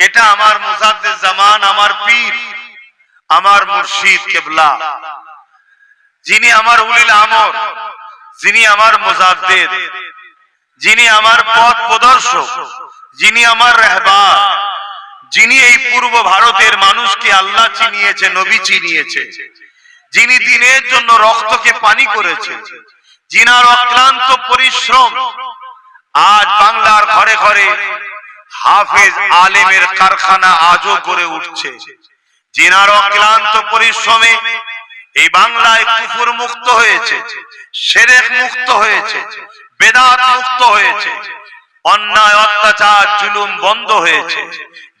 এটা আমার মুজাদ্দিদ জামান, আমার পীর, আমার মুর্শিদ কেবলা, যিনি আমার উলিল আমর, যিনি আমার মুজাদ্দিদ, যিনি আমার পথ প্রদর্শক, যিনি আমার রাহবার, যিনি এই পূর্ব ভারতের মানুষকে আল্লাহ চিনিয়েছে, নবী চিনিয়েছে, যিনি দিনের জন্য রক্তকে পানি করেছে, যিনার অক্লান্ত পরিশ্রম আজ বাংলার ঘরে ঘরে হাফেজ আলেমের কারখানা আজও গড়ে উঠছে, যিনার অক্লান্ত পরিশ্রমে এই বাংলায় কুফর মুক্ত হয়েছে, শিরক মুক্ত হয়েছে, বেদাত মুক্ত হয়েছে, অন্যায় অত্যাচার জুলুম বন্ধ হয়েছে,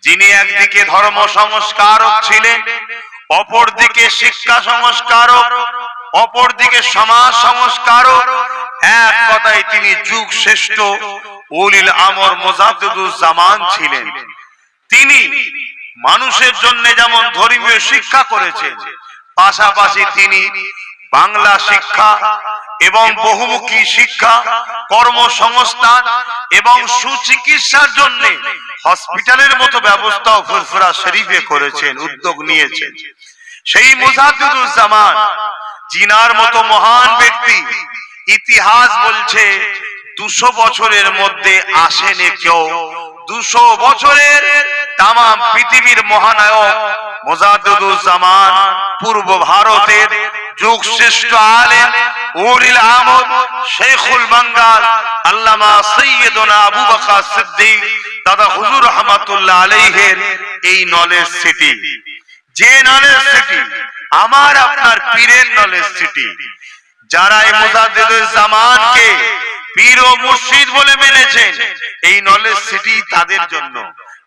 যিনি একদিকে ধর্ম সংস্কারক ছিলেন, অপরদিকে শিক্ষা সংস্কারক, অপরদিকে সমাজ সংস্কারক, এক কথায় তিনি যুগ শ্রেষ্ঠ উলিল আমর মুজাদ্দিদুজ জামান ছিলেন। তিনি মানুষের জন্য যেমন ধর্মীয় শিক্ষা করেছেন, পাশাপাশি তিনি বাংলা শিক্ষা এবং বহুমুখী শিক্ষা, কর্মসংস্থান এবং সুচিকিৎসার জন্য হসপিটালের মতো ব্যবস্থাও ফুরফুরা শরীফে করেছেন, উদ্যোগ নিয়েছেন। সেই মুজাদ্দিদুজ জামান, জিনার মতো মহান ব্যক্তি, ইতিহাস বলছে 200 বছরের মধ্যে আসেনি কেউ। 200 বছরের তাম পৃথিবীর মহানায়ক মুজাদ্দিদুজ জামান, পূর্ব ভারতের যুগ শ্রেষ্ঠ আলেম উলিল আমর শেখুল বাঙ্গাল আল্লামা সৈয়দনা আবু বকর সিদ্দিক দাদা হুজুর রহমাতুল্লাহ আলাইহির এই নলেজ সিটি, যে নলেজ সিটি আমার আপনার পীরের নলেজ সিটি, যারা এই মুজাদ্দিদুজ জামানকে পীর ও মুর্শিদ বলে মেনেছেন, এই নলেজ সিটি তাদের জন্য,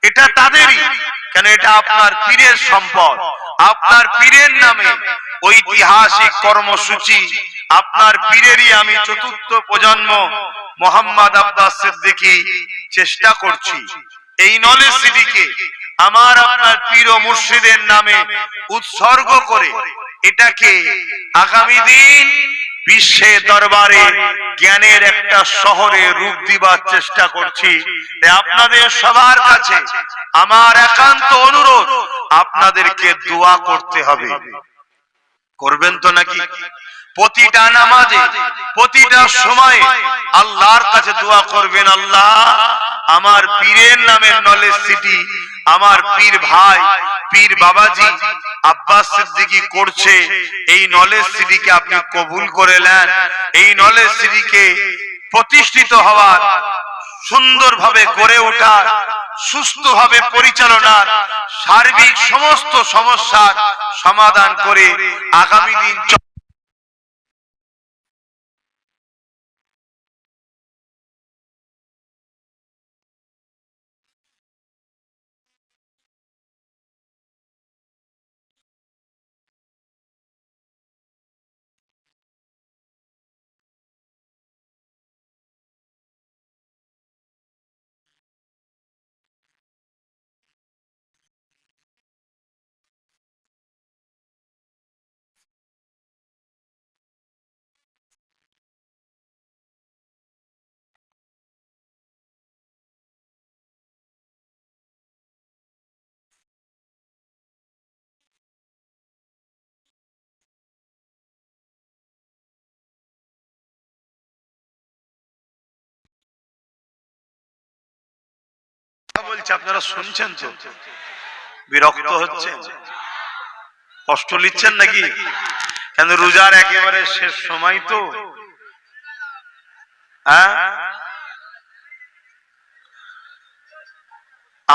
এটা তাদেরই। কেন এটা আপনার পীরের সম্পদ, আপনার পীরের নামে ঐতিহাসিক কর্মসূচি আপনার পীরেরই। আমি চতুর্থ প্রজন্ম মোহাম্মদ আব্বাস সিদ্দিকী চেষ্টা করছি এই নলেজ সিটিকে আমার আপনার পীর ও মুর্শিদের নামে উৎসর্গ করে এটাকে আগামী দিন বিশ্বের দরবারে জ্ঞানের একটা শহরে রূপ দিবার চেষ্টা করছি। আপনাদের সবার কাছে আমার একান্ত অনুরোধ, আপনাদেরকে দোয়া করতে হবে। করবেন তো নাকি? প্রতিটা নামাজে, প্রতিটা সময়ে আল্লাহর কাছে দোয়া করবেন, আল্লাহ আমার পীরের নামের নলেজ সিটি, আমার পীর ভাই পীর বাবাজি আব্বাস সিদ্দিকী করছে, এই নলেজ সিটিকে আপনি কবুল করে নেন। এই নলেজ সিটিকে প্রতিষ্ঠিত হওয়ার, সুন্দরভাবে গড়ে ওঠার, সুস্থভাবে পরিচালনার, সার্বিক সমস্ত সমস্যার সমাধান করে আগামী দিন বলছে, আপনারা শুনছেন তো? বিরক্ত হচ্ছেন, কষ্ট নিচ্ছেন নাকি? কেন রোজার একেবারে শেষ সময় তো, হ্যাঁ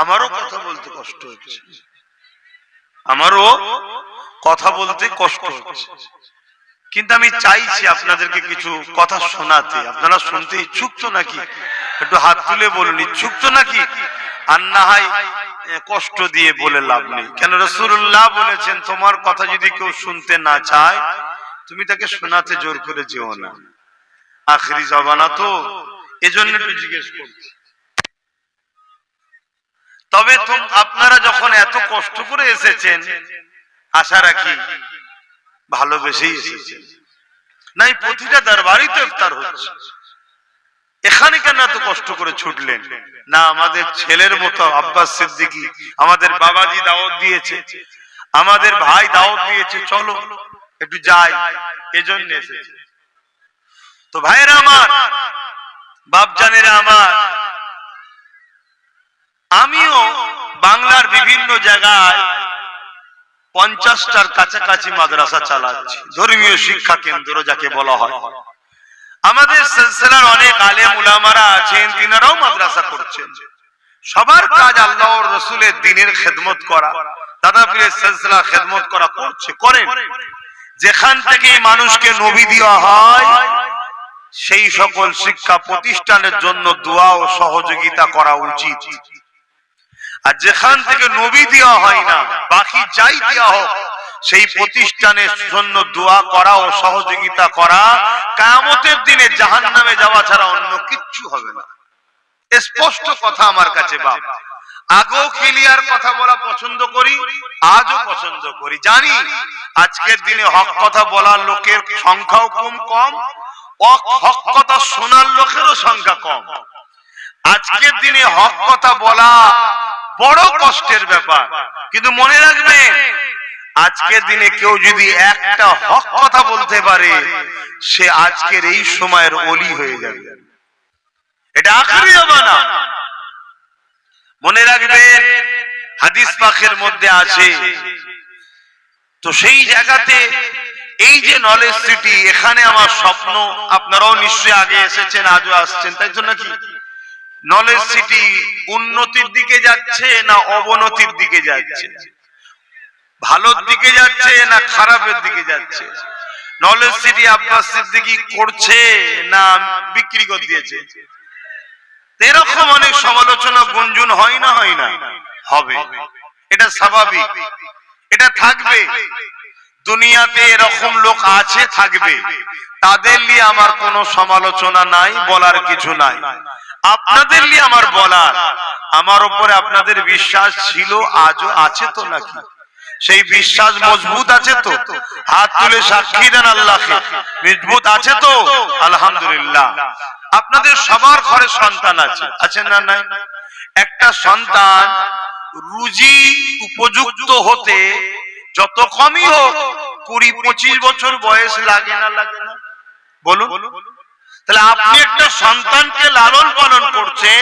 আমারও কথা বলতে কষ্ট হচ্ছে, আমারও কথা বলতে কষ্ট হচ্ছে, কিন্তু আমি চাইছি আপনাদেরকে কিছু কথা শোনাতে। আপনারা শুনতে ইচ্ছুক তো নাকি? একটু হাত তুলে বলুন, ইচ্ছুক তো নাকি? আর না হয় কষ্ট দিয়ে বলে লাভ নেই। কেন রাসূলুল্লাহ বলেছেন, তোমার কথা যদি কেউ শুনতে না চায় তুমি তাকে শোনাতে জোর করে যেও না। আখেরি জমানা তো, এজন্য একটু জিজ্ঞেস করছি। তবে আপনারা যখন এত কষ্ট করে এসেছেন, আশা রাখি ভালোবেসেই এসেছেন। নাই প্রতিটা দরবারই তো ইফতার হচ্ছে, এখানে কেন এত কষ্ট করে ছুটলেন? না, আমাদের ছেলের মতো আব্বাস সিদ্দিকী, আমাদের বাবাজি দাওয়াত দিয়েছে, আমাদের ভাই দাওয়াত দিয়েছে, চলো একটু যাই, এজন্য এসেছে। তো ভাইরা আমার, বাপজানেরা আমার, আমিও বাংলার বিভিন্ন জায়গায় 50টার কাছাকাছি মাদ্রাসা চালাচ্ছি, ধর্মীয় শিক্ষা কেন্দ্র যাকে বলা হয়। আমাদের সিলসিলার অনেক আলেম উলামারা আছেন, তিনারাও মাদ্রাসা করছেন। সবার কাজ আল্লাহ ও রাসূলের দ্বীনের খেদমত করা, দাদা পীরের সিলসিলা খেদমত করা, করছে, করেন। যেখান থেকে মানুষকে নবী দেওয়া হয় সেই সকল শিক্ষা প্রতিষ্ঠানের জন্য দোয়া ও সহযোগিতা করা উচিত। আর যেখান থেকে নবী দেওয়া হয় না, বাকি যাই দেওয়া হোক, সেই প্রতিষ্ঠানের জন্য দোয়া করা ও সহযোগিতা করা কিয়ামতের দিনে জাহান্নামে যাওয়া ছাড়া অন্য কিচ্ছু হবে না। স্পষ্ট কথা আমার কাছে বাপ। আগেও ক্লিয়ার কথা বলা পছন্দ করি, আজও পছন্দ করি। জানি আজকের দিনে হক কথা বলার লোকের সংখ্যাও কম, হক কথা শোনার লোকেরও সংখ্যা কম। আজকের দিনে হক কথা বলা বড় কষ্টের ব্যাপার, কিন্তু মনে রাখবেন, আজকের দিনে কেউ যদি একটা হক কথা বলতে পারে, সে আজকের এই সময়ের ওলি হয়ে যাবে। এটা আখেরি জামানা, মনে রাখবেন। হাদিস পাকের মধ্যে আছে। তো সেই জায়গাতে এই যে নলেজ সিটি, এখানে আমার স্বপ্ন, আপনারাও নিশ্চয়ই আগে এসেছেন, আজও আসছেন, তাই তো নাকি? নলেজ সিটি উন্নতির দিকে যাচ্ছে না অবনতির দিকে যাচ্ছে? ভালোর দিকে যাচ্ছে না খারাপের দিকে যাচ্ছে? নলেজ সিটি আব্বাস সিদ্দিকী করছে না বিক্রি করে দিয়েছে? এরকম অনেক সমালোচনা গুঞ্জন হয় না? হবে, এটা স্বাভাবিক, এটা থাকবে। দুনিয়াতে এরকম লোক আছে, থাকবে। তাদের নিয়ে আমার কোনো সমালোচনা নাই, বলার কিছু নাই। আপনাদের নিয়ে আমার বলার, আমার উপরে আপনাদের বিশ্বাস ছিল, আজও আছে তো নাকি? সেই বিশ্বাস মজবুত আছে তো? হাত তুলে সাক্ষী দেন আল্লাহকে, মজবুত আছে তো? আলহামদুলিল্লাহ। আপনাদের সবার ঘরে সন্তান আছে, আছেন না নাই? একটা সন্তান রুজি উপযুক্ত হতে যত কমই হোক 20-25 বছর বয়স লাগে না? বলুন। তাহলে আপনি একটা সন্তানকে লালন পালন করছেন,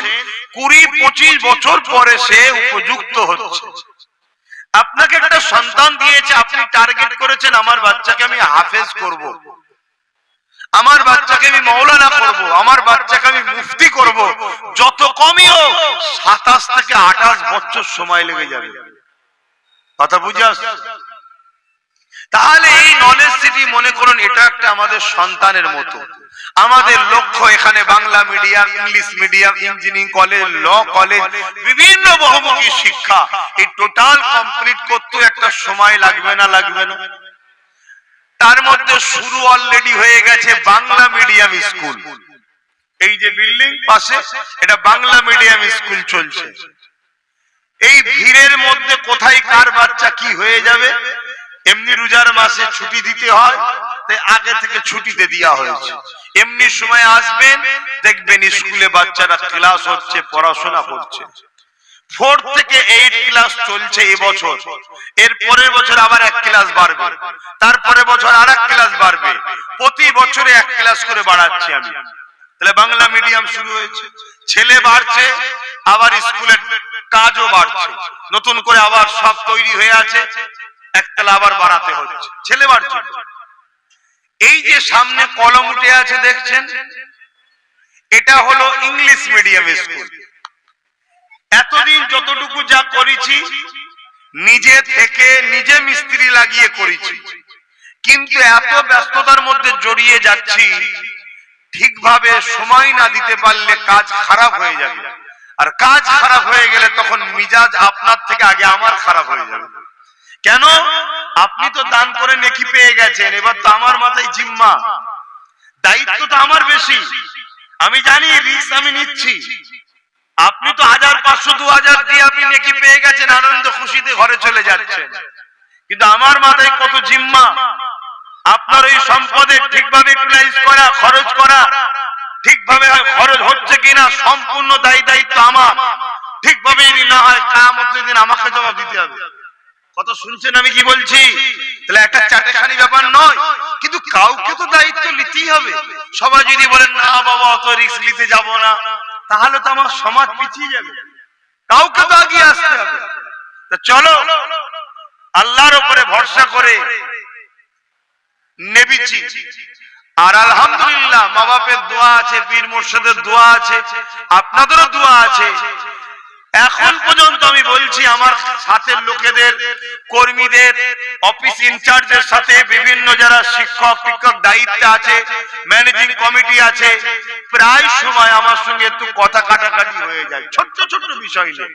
20-25 বছর পরে সে উপযুক্ত হচ্ছে। আপনাকে একটা সন্তান দিয়েছে, আপনি টার্গেট করেছেন আমার বাচ্চাকে আমি হাফেজ করব, আমার বাচ্চাকে আমি মাওলানা করব, আমার বাচ্চাকে আমি মুফতি করব। যত কমই হোক 27 থেকে 28 বছর সময় লেগে যাবে। কথা বুঝে আসছে? তাহলে এই নলেজ সিটি মনে করুন এটা একটা আমাদের সন্তানের মতো। আমাদের লক্ষ্য এখানে Bangla medium, English medium, engineering college, law college, বিভিন্ন বহুমুখী শিক্ষা, এই টোটাল কমপ্লিট করতে একটা সময় লাগবে না? তার মধ্যে শুরু অলরেডি হয়ে গেছে বাংলা মিডিয়াম স্কুল। এই যে বিল্ডিং পাশে, এটা বাংলা মিডিয়াম স্কুল চলছে। এই ভিড়ের মধ্যে কোথায় কার বাচ্চা কি হয়ে যাবে, এমনি রোজার মাসে ছুটি দিতে হয়, তাই আগে থেকে ছুটিতে দেওয়া হয়েছে। এমনি সময় আসবেন, দেখবেন স্কুলে বাচ্চারা ক্লাস হচ্ছে, পড়াশোনা করছে। 4 থেকে 8 ক্লাস চলছে এবছর, এর পরের বছর আবার 1 ক্লাস বাড়বে, তারপরে বছর আর 1 ক্লাস বাড়বে, প্রতি বছরে 1 ক্লাস করে বাড়াচ্ছি আমি। তাহলে বাংলা মিডিয়াম শুরু হয়েছে, ছেলে বাড়ছে, আবার স্কুলের কাজও বাড়ছে, নতুন করে আবার সব তৈরি হয়ে আছে, একতলা আবার বাড়াতে হচ্ছে, ছেলে বাড়ছে। এই যে সামনে কলম উঠে আছে দেখছেন, এটা হলো ইংলিশ মিডিয়াম স্কুল। এতদিন যতটুকু যা করেছি নিজে থেকে, নিজে মিস্ত্রি লাগিয়ে করেছি, কিন্তু এত ব্যস্ততার মধ্যে জড়িয়ে যাচ্ছি, ঠিকভাবে সময় না দিতে পারলে কাজ খারাপ হয়ে যাবে। আর কাজ খারাপ হয়ে গেলে তখন মিজাজ আপনার থেকে আগে আমার খারাপ হয়ে যাবে। কেন? আপনি তো দান করে নেকি পেয়ে গেছেন, এবার তো আমার মাথায় জিম্মা, দায়িত্বটা আমার বেশি। আমি জানি রিস্ক আমি নিচ্ছি। আপনি তো 1000, 500, 2000 দিয়ে আপনি নেকি পেয়ে গেছেন, আনন্দ খুশিতে ঘরে চলে যাচ্ছেন, কিন্তু আমার মাথায় কত জিম্মা। আপনার এই সম্পদে ঠিকভাবে ইউটিলাইজ করা, খরচ করা, ঠিকভাবে খরচ হচ্ছে কিনা সম্পূর্ণ দায়িত্ব আমার। ঠিকভাবে যদি না হয় কিয়ামতের দিন আমাকে জবাব দিতে হবে। কত শুনছেন আমি কি বলছি? তাহলে একটা চাটেখানি ব্যাপার নয়, কিন্তু কাউকে তো দায়িত্ব নিতেই হবে। সবাই যদি বলেন না বাবা অত রিস্ক নিতে যাব না, তাহলে তো আমার সমাজ পিছিয়ে যাবে। কাউকে তো এগিয়ে আসতে হবে। তো চলো আল্লাহর উপরে ভরসা করে নেমেছি। আর আলহামদুলিল্লাহ মা বাপের দোয়া আছে, পীর মুর্শিদের দোয়া আছে, আপনাদেরও দোয়া আছে। এখন পর্যন্ত আমি বলছি আমার সাথের লোকেদের, কর্মীদের, অফিস ইনচার্জের সাথে বিভিন্ন যারা শিক্ষক দায়িত্বে আছে, ম্যানেজিং কমিটি আছে, প্রায় সময় আমার সঙ্গে একটু কথা কাটাকাটি হয়ে যায় ছোট্ট ছোট্ট বিষয় নিয়ে।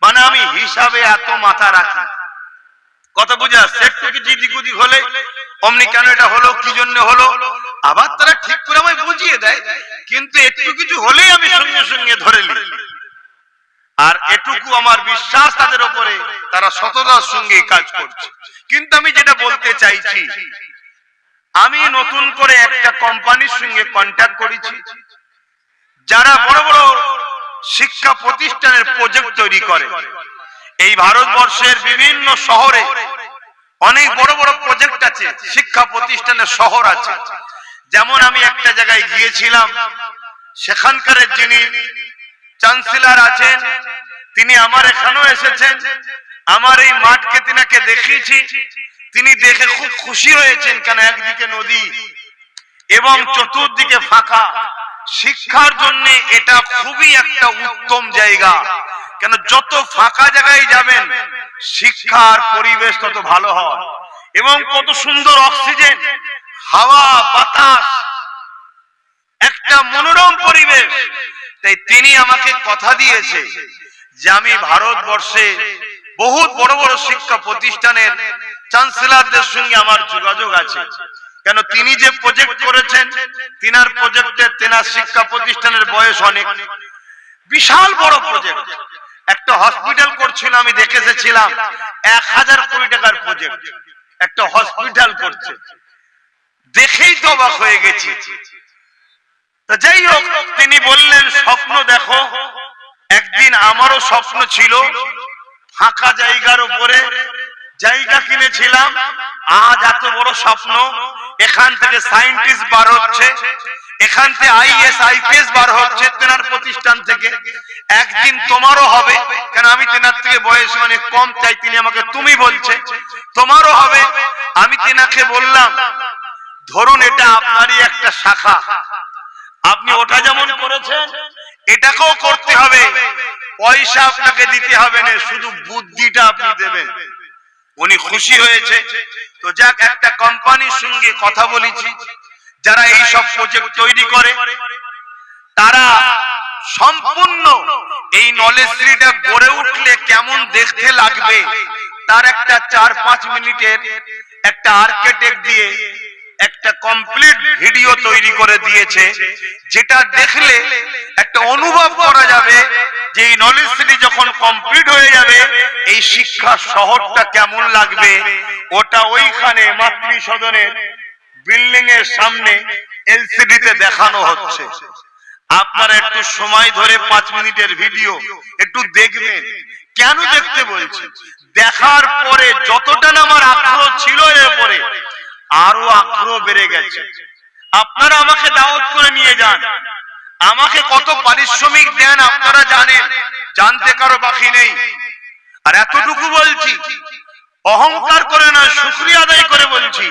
মানে আমি হিসাবে এত মাথা রাখি, কথা বুঝে আসছে। একটু কিছু দিক ওদিক হলে অমনি কেন এটা হলো, কি জন্য হলো, আবার তারা ঠিক করে আমায় বুঝিয়ে দেয়। কিন্তু একটু কিছু হলেই আমি সঙ্গে সঙ্গে ধরে নিই। আর এটুকু আমার বিশ্বাস তাদের উপরে, তারা সততার সঙ্গে কাজ করছে। কিন্তু আমি যেটা বলতে চাইছি, আমি নতুন করে একটা কোম্পানির সঙ্গে কন্ট্যাক্ট করেছি, যারা বড় বড় শিক্ষা প্রতিষ্ঠানের প্রজেক্ট তৈরি করে। এই ভারতবর্ষের বিভিন্ন শহরে অনেক বড় বড় প্রজেক্ট আছে, শিক্ষা প্রতিষ্ঠানের শহর আছে। যেমন আমি একটা জায়গায় গিয়েছিলাম, সেখানকার যিনি চ্যান্সেলর আছেন তিনি আমার এখানেও এসেছেন, আমার এই মাঠকে তিনাকে দেখিয়েছি। তিনি দেখে খুব খুশি হয়েছেন, কেন একদিকে নদী এবং চতুর্দিকে ফাঁকা। শিক্ষার জন্য এটা খুবই একটা উত্তম জায়গা, কেন যত ফাঁকা জায়গায় যাবেন শিক্ষার পরিবেশ তত ভালো হয়, এবং কত সুন্দর অক্সিজেন, হাওয়া বাতাস, একটা মনোরম পরিবেশ। তাই তিনি আমাকে কথা দিয়েছে যে আমি ভারতবর্ষে বহুত বড় বড় শিক্ষা প্রতিষ্ঠানের চ্যান্সেলরদের সঙ্গে আমার যোগাযোগ আছে। কেন তিনি যে প্রজেক্ট করেছেন, তিনার প্রজেক্টে তিনার শিক্ষা প্রতিষ্ঠানের বয়স অনেক, বিশাল বড় প্রজেক্ট। একটা হসপিটাল করছিল, আমি দেখে এসেছিলাম 1000 কোটি টাকার প্রজেক্ট, একটা হসপিটাল করছে। দেখেই তো অবাক হয়ে গেছি। তো যাই হোক, তিনি বললেন স্বপ্ন দেখো। একদিন আমারও স্বপ্ন ছিল ফাঁকা জায়গার উপরে জায়গা কিনেছিলাম। আজ এত বড় স্বপ্ন, এখান থেকে সায়েন্টিস্ট বার হচ্ছে, এখান থেকে আইএস আইপিএস বার হচ্ছে তেনার প্রতিষ্ঠান থেকে। একদিন তোমারও হবে, কেন আমি তেনার থেকে বয়স অনেক কম, তাই তিনি আমাকে তুমি বলছে, তোমারও হবে। আমি তেনাকে বললাম ধরুন এটা আপনারই একটা শাখা, আপনি ওটা যেমন করেছেন এটাকেও করতে হবে, পয়সা আপনাকে দিতে হবে না, শুধু বুদ্ধিটা আপনি দেবেন। উনি খুশি হয়েছে। তো যাক, একটা কোম্পানির সঙ্গে কথা বলেছি যারা এই সব প্রজেক্ট তৈরি করে, তারা সম্পূর্ণ এই নলেজ ট্রিটা গড়ে উঠলে কেমন দেখতে লাগবে তার একটা 4-5 মিনিটের একটা আর্কিটেক্ট দিয়ে একটা কমপ্লিট ভিডিও তৈরি করে দিয়েছে, যেটা দেখলে একটা অনুভব করা যাবে যে এই নলেজ সিটি যখন কমপ্লিট হয়ে যাবে এই শিক্ষা শহরটা কেমন লাগবে। ওটা ওইখানে মাতৃ সদনের বিল্ডিং এর সামনে এলসিডি তে দেখানো হচ্ছে। আপনারা একটু সময় ধরে 5 মিনিটের ভিডিও একটু দেখবেন। কেন দেখতে বলছি, দেখার পরে যতটা না আমার আগ্রহ ছিল এর উপরে, আরো আগ্রহ বেড়ে গেছে। আপনারা আমাকে দাওয়াত করে নিয়ে যান, আমাকে কত পারিশ্রমিক দেন আপনারা জানেন, জানতে কারো বাকি নেই। আর এতটুকু বলছি, অহংকার করে না, শুকরিয়া আদায় করে বলছি,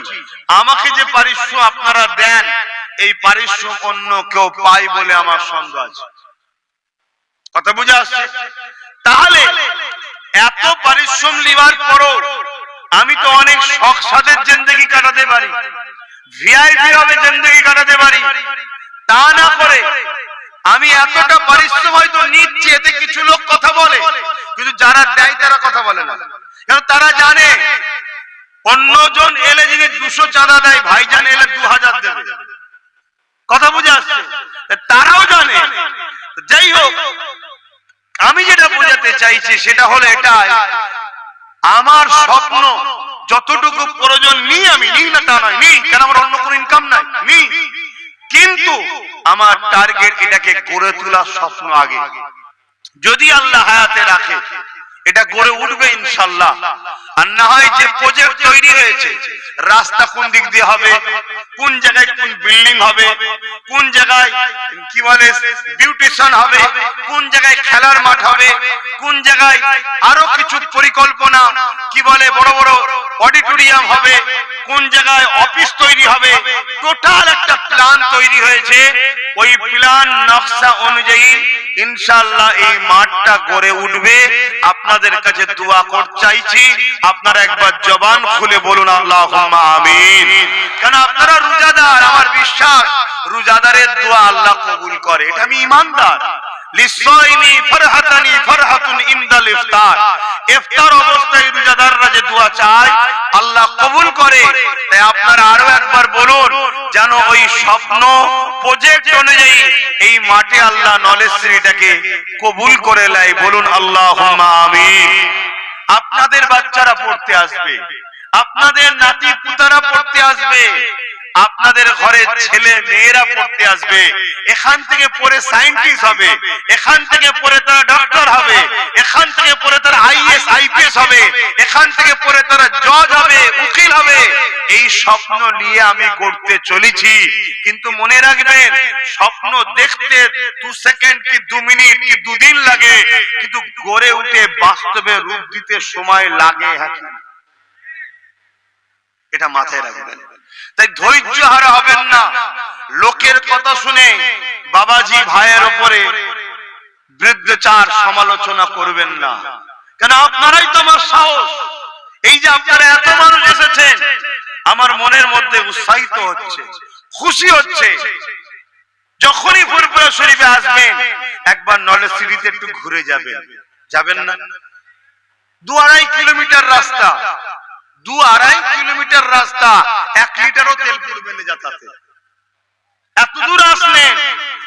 আমাকে যে পারিশ্রম আপনারা দেন এই পারিশ্রম অন্য কেউ পায় বলে আমার সন্দেহ আছে। কথা বুঝে আসছে? তাহলে এত পারিশ্রম নেওয়ার পরও আমি তো অনেক শখ সাদের জিন্দেগি কাটাতে পারি, ভিআইপি ভাবে জিন্দেগি কাটাতে পারি। তা না করে আমি এতটা পারিশ্রম হয়তো নিচ্ছি, এতে কিছু লোক কথা বলে, কিন্তু যারা দেয় তারা কথা বলে না, কারণ তারা জানে অন্যজন এলে যিনি 200 চাঁদা দেয়, ভাইজান এলে 2000 দেবে। কথা বুঝে আসছে? তারাও জানে। যাই হোক, আমি যেটা বোঝাতে চাইছি সেটা হলো এটাই, আমার স্বপ্ন যতটুকু প্রয়োজন নিই, আমি নিই না তা নয়, নিই, কেন আমার অন্য কোনো ইনকাম নাই, নিই, কিন্তু আমার টার্গেট এটাকে গড়ে তোলার স্বপ্ন আগে। যদি আল্লাহ হায়াতে রাখে এটা গড়ে উঠবে ইনশাআল্লাহ। আর না হয় যে প্রজেক্ট তৈরি হয়েছে, রাস্তা কোন দিক দিয়ে হবে, কোন জায়গায় কোন বিল্ডিং হবে, কোন জায়গায় কি বলে বিউটিশন হবে, কোন জায়গায় খেলার মাঠ হবে, কোন জায়গায় আরো কিছু পরিকল্পনা কি বলে বড় বড় অডিটোরিয়াম হবে, কোন জায়গায় অফিস তৈরি হবে, টোটাল একটা প্ল্যান তৈরি হয়েছে। ওই প্ল্যান নকশা অনুযায়ী ইনশাআল্লাহ এই মাঠটা গড়ে উঠবে। আপনাদের কাছে দোয়া করতে চাইছি, আপনারা একবার জবান খুলে বলুন আল্লাহুম্মা আমিন। কারণ আপনারা রোজাদার, আমার বিশ্বাস রোজাদারের দোয়া আল্লাহ কবুল করে, এটা আমি ঈমানদার। লিসাইমি ফারহাতানি ফারহাতুন ইনদাল ইফতার, ইফতার অবস্থায় রোজাদাররা যে দোয়া চায় আল্লাহ কবুল করে। তাই আপনারা আরো একবার বলুন যেন ওই স্বপ্ন প্রজেক্ট অনুযায়ী এই মাঠে আল্লাহ নলেজ শ্রীটাকে কবুল করে নেয়। বলুন আল্লাহুম্মা আমিন। আপনাদের বাচ্চারা পড়তে আসবে, আপনাদের নাতি পুতারা পড়তে আসবে, আপনাদের ঘরে ছেলে মেয়েরা পড়তে আসবে। এখান থেকে পড়ে সায়েন্টিস্ট হবে, এখান থেকে পড়ে তারা ডক্টর হবে, এখান থেকে পড়ে তারা আইএস আইপিএস হবে, এখান থেকে পড়ে তারা জজ হবে, উকিল হবে। এই স্বপ্ন নিয়ে আমি গড়তে চলেছি। কিন্তু মনে রাখবেন, স্বপ্ন দেখতে 2 সেকেন্ড কি 2 মিনিট কি 2 দিন লাগে, কিন্তু গড়ে উঠে বাস্তবে রূপ দিতে সময় লাগে। এটা মাথায় রাখবেন। তাই ধৈর্য হারা হবেন না। লোকের কথা শুনে বাবাজি ভাইয়ের উপরে বৃদ্ধচার সমালোচনা করবেন না। কেন আপনারাই তো আমার সাহস। এই যে আপনারা এত মানুষ এসেছেন, আমার মনের মধ্যে উৎসাহিত হচ্ছে, খুশি হচ্ছে। যখনই ফুরফুরা শরীফে আসবেন একবার নলেজ সিটিতে একটু ঘুরে যাবেন, যাবেন না? 2-2.5 কিলোমিটার রাস্তা, 2-2.5 কিলোমিটার রাস্তা, 1 লিটারও তেল পড়বে না যাতায়াতে। এত দূর আসলেন,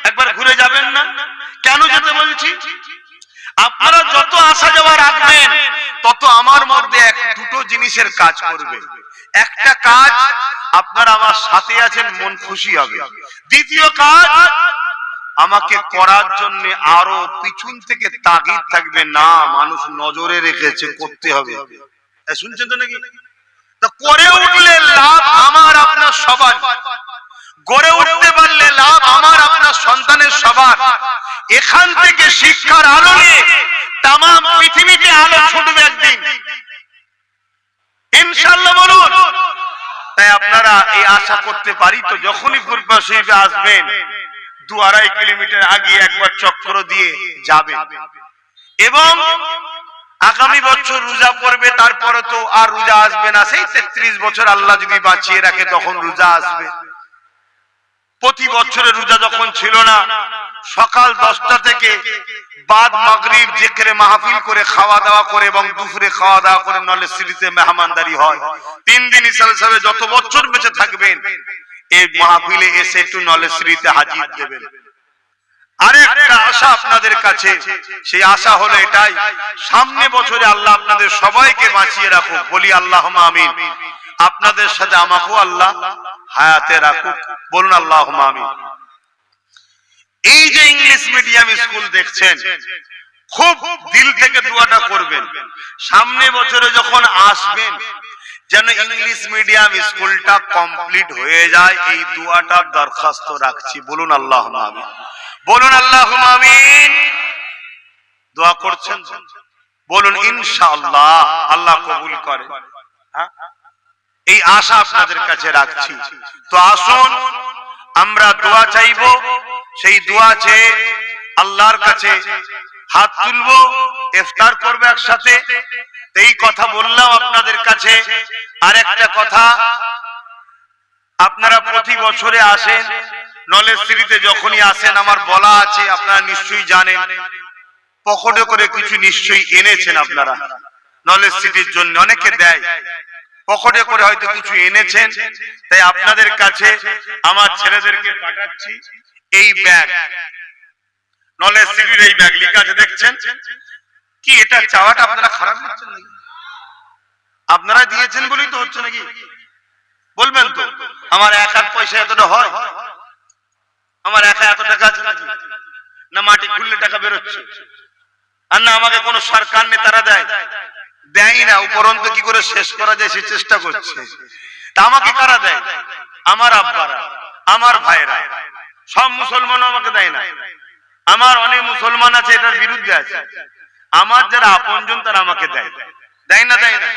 একবার ঘুরে যাবেন না? কেন যেতে বলছি, আপনারা যত আসা যাওয়া রাখবেন তত আমার মধ্যে দুটো জিনিসের কাজ করবে। একটা কাজ, আপনারা আমার সাথে আছেন, মন খুশি হবে। দ্বিতীয় কাজ, আমাকে করার জন্য আরো পিছন থেকে তাগিদ থাকবে, না মানুষ নজরে রেখেছে, করতে হবে। শুনছেন তো নাকি? করে উঠলে লাভ আমার আপনার সবার, গড়ে উঠতে পারলে লাভ আমার আপনার সন্তানের সবার। এখান থেকে শিক্ষার আলো নিয়ে তাম পৃথিবীতে আলো ছুটবে একদিন ইনশাআল্লাহ। বলুন। তাই আপনারা এই আশা করতে পারি তো, যখনই ফুরফুরা শরীফে আসবেন 2-2.5 কিলোমিটার আগে একবার চক্র দিয়ে যাবেন। এবং আগামী বছর রোজা পড়বে, তারপরে তো আর রোজা আসবে না। সেই 33 বছর আল্লাহ যদি বাঁচিয়ে রাখে তখন রোজা আসবে। প্রতি বছরে রোজা যখন ছিল না, সকাল 10টা থেকে বাদ মাগরিব জিকিরে মাহফিল করে খাওয়া দাওয়া করে এবং দুপুরে খাওয়া দাওয়া করে নলেজ সিটিতে মেহমানদারি হয়। 3 দিন হিসাবে যত বছর বেঁচে থাকবেন এই মাহফিলে এসে একটু নলেজ সিটিতে হাজির দেবেন। আরেকটা আশা আপনাদের কাছে, সেই আশা হলো এটাই, সামনে বছরে আল্লাহ আপনাদের সবাইকে বাঁচিয়ে রাখুক। বলি আল্লাহুম্মা আমিন। আপনাদের সাথে আমাকেও আল্লাহ হায়াতে রাখুক। বলুন আল্লাহুম্মা আমিন। এই যে ইংলিশ মিডিয়াম স্কুল দেখছেন, খুব দিল থেকে দোয়াটা করবেন, সামনে বছরে যখন আসবেন যেন ইংলিশ মিডিয়াম স্কুলটা কমপ্লিট হয়ে যায়, এই দোয়াটা দরখাস্ত রাখছি। বলুন আল্লাহুম্মা আমিন। বলুন আল্লাহুম্মা আমিন। দোয়া করছেন? বলুন ইনশাআল্লাহ আল্লাহ কবুল করে। এই আশা আপনাদের কাছে রাখছি। তো আসুন আমরা দোয়া চাইবো, সেই দোয়া চেয়ে আল্লাহর কাছে হাত তুলবো, ইফতার করবো একসাথে। এই কথা বললাম আপনাদের কাছে। আর একটা কথা, আপনারা প্রতি বছরে আসেন নলেজ সিটিতে, যখনই আসেন আমার বলা আছে, আপনারা নিশ্চয়ই জানেন, পকেটে করে কিছু নিশ্চয়ই এনেছেন আপনারা নলেজ সিটির জন্য, অনেকে দেয়, পকেটে করে হয়তো কিছু এনেছেন। তাই আপনাদের কাছে আমার ছেলেদেরকে পাঠাচ্ছি এই ব্যাগ, নলেজ সিটির এই ব্যাগ লেখা আছে, দেখছেন কি? এটা চাওয়াটা আপনারা খারাপ লাগছেন নাকি? আপনারা দিয়েছেন বলেই তো হচ্ছে নাকি? বলবেন তো, আমার 1 হাত পয়সা এতটা হয়? আমার একা এত টাকা আছে নাকি? না মাটি খুললে টাকা বেরোচ্ছে? আর না আমাকে কোন সরকার নেতারা দেয়? দেয় না। উপরন্ত কি করে শেষ করা যায় সে চেষ্টা করছে। তা আমাকে কারা দেয়? আমার আব্বারা, আমার ভাইরা। সব মুসলমান আমাকে দেয় না। আমার অনেক মুসলমান আছে এটার বিরুদ্ধে আছে। আমার যারা আপনজন তারা আমাকে দেয়। দেয় না? দেয় না।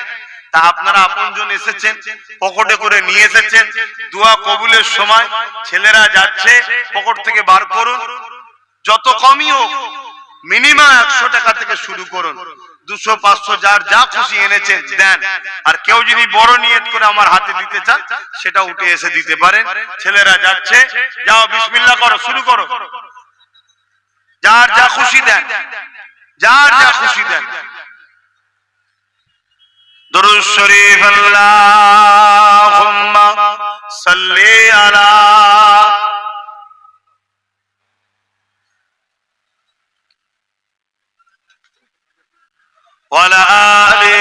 তা আপনারা আপনজন এসেছেন, পকেটে করে নিয়ে এসেছেন, দোয়া কবুলের সময় ছেলেরা যাচ্ছে, পকেট থেকে বার করুন, যত কমই হোক মিনিমাম 100 টাকা থেকে শুরু করুন। 200, 500 যার যা খুশি এনেছেন দেন। আর কেউ যদি বড় নিয়ত করে আমার হাতে দিতে চান সেটা উঠে এসে দিতে পারেন। ছেলেরা যাচ্ছে, যাও বিসমিল্লাহ করো, শুরু করো। যার যা খুশি দেন, যার যা খুশি দেন। দুরূদ শরীফ আল্লাহুম্মা সাল্লি আলা ওয়ালা আলি।